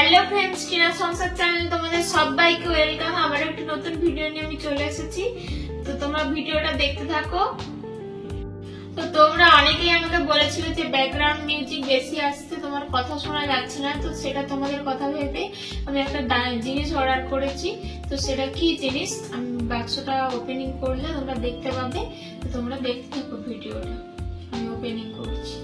Hello friends, Tina সংসার channel তোমাদের সবাইকে ওয়েলকাম। আবার একটা নতুন ভিডিও নিয়ে আমি চলে এসেছি, তো তোমরা ভিডিওটা দেখতে থাকো। তো তোমরা অনেকেই আমাকে বলেছিলে যে ব্যাকগ্রাউন্ড মিউজিক বেশি আসছে, তোমার কথা শোনা যাচ্ছে না। তো সেটা তোমাদের কথা ভেবে আমি একটা জিনিস অর্ডার করেছি। তো সেটা কি জিনিস আমি বাক্সটা ওপেনিং করলে তোমরা দেখতে পাবে। তো তোমরা দেখতে থাকো ভিডিওটা, আমি ওপেনিং করছি।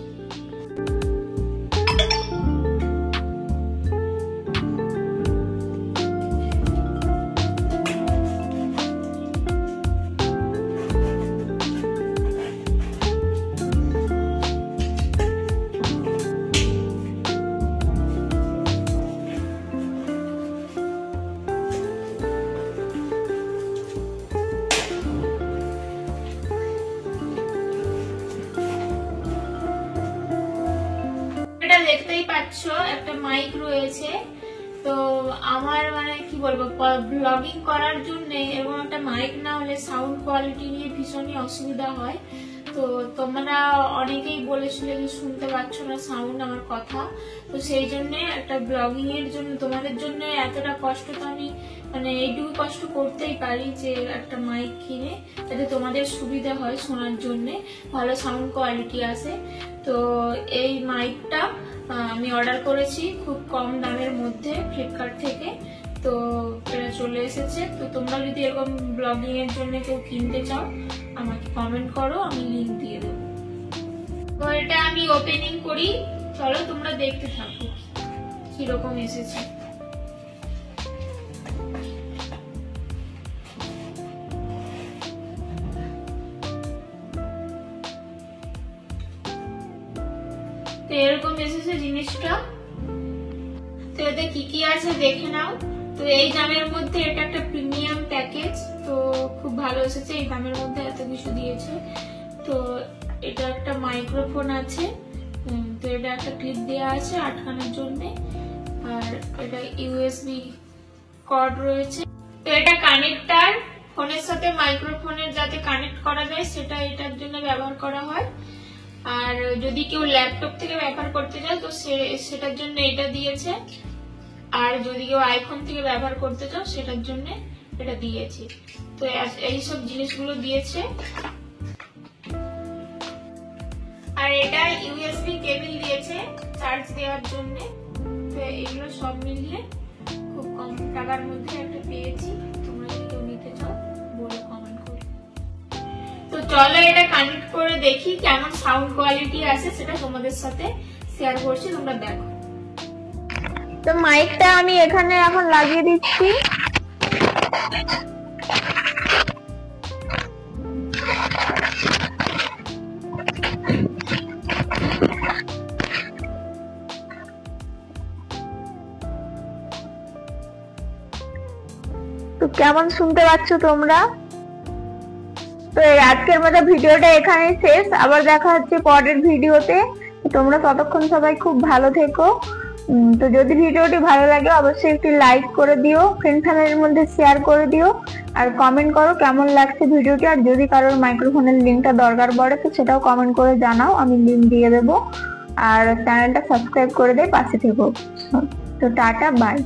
দেখতেই পাচ্ছ একটা মাইক রয়েছে। তো আমার কি বলবো, ব্লগিং করার জন্য এরকম একটা মাইক না হলে সাউন্ড কোয়ালিটি নিয়ে ভীষণই অসুবিধা হয়। তো তোমরা অনেকেই বলেছিলে যে শুনতে পাচ্ছ না সাউন্ড আমার কথা। তো সেই জন্য একটা ব্লগিং এর জন্য তোমাদের জন্য এতটা কষ্ট তো আমি এইটুকু কষ্ট করতেই পারি যে একটা মাইক কিনে যাতে তোমাদের সুবিধা হয় শোনার জন্য, ভালো সাউন্ড কোয়ালিটি আসে। তো এই মাইকটা আমি অর্ডার করেছি খুব কম দামের মধ্যে ফ্লিপকার্ট থেকে। তো এটা চলে এসেছে। তো তোমরা যদি এরকম ব্লগিং এর জন্য কেউ কিনতে চাও আমাকে কমেন্ট করো, আমি লিংক দিয়ে দেবো। তো এটা আমি ওপেনিং করি, চলো তোমরা দেখতে থাকো কিরকম এসেছে। তো এরকম এসেছে জিনিসটা। তো এতে কি কি আছে দেখে নাও। তো এই দামের মধ্যে এটা একটা প্রিমিয়াম প্যাকেজ, তো খুব ভালো এসেছে। এই দামের মধ্যে এত কিছু দিয়েছে। তো এটা একটা মাইক্রোফোন আছে, তো এটা একটা ক্লিপ দেওয়া আছে আটকানোর জন্য, আর এটা ইউএসবি কর্ড রয়েছে। তো এটা কানেক্টার, ফোনের সাথে মাইক্রোফোনের যাতে কানেক্ট করা যায় সেটা এটার জন্য ব্যবহার করা হয়। আর যদি কেউ ল্যাপটপ থেকে ব্যবহার করতে চায় তো সেটার জন্য এটা দিয়েছে। আর যদি কেউ আইফোন থেকে ব্যবহার করতে চাও সেটার জন্য এটা দিয়েছি। তো এইসব জিনিসগুলো দিয়েছে। আর এটা ইউএসবি কেবল দিয়েছে চার্জ দেওয়ার জন্য। তো এগুলো সব মিলিয়ে খুব কম টাকার মধ্যে একটা পেয়েছি। তোমরা যদি কেউ নিতে চাও বলে কমেন্ট করো। তো চলো এটা কানেক্ট করে দেখি কেমন সাউন্ড কোয়ালিটি আছে, সেটা তোমাদের সাথে শেয়ার করছি, তোমরা দেখো। তো মাইকটা আমি এখানে এখন লাগিয়ে দিচ্ছি। তো কেমন শুনতে পাচ্ছ তোমরা? তো আজকের মতো ভিডিওটা এখানেই শেষ, আবার দেখা হচ্ছে পরের ভিডিওতে। তোমরা ততক্ষণ সবাই খুব ভালো থেকো। তো যদি ভিডিওটি ভালো লাগে অবশ্যই একটি লাইক করে দিও, ফ্রেন্ড ফ্যামিলির মধ্যে শেয়ার করে দিও, আর কমেন্ট করো কেমন লাগছে ভিডিওটি। আর যদি কারোর মাইক্রোফোনের লিঙ্কটা দরকার পড়ে তো সেটাও কমেন্ট করে জানাও, আমি লিঙ্ক দিয়ে দেবো। আর চ্যানেলটা সাবস্ক্রাইব করে দিয়ে পাশে থেকো। তো টাটা, বাই।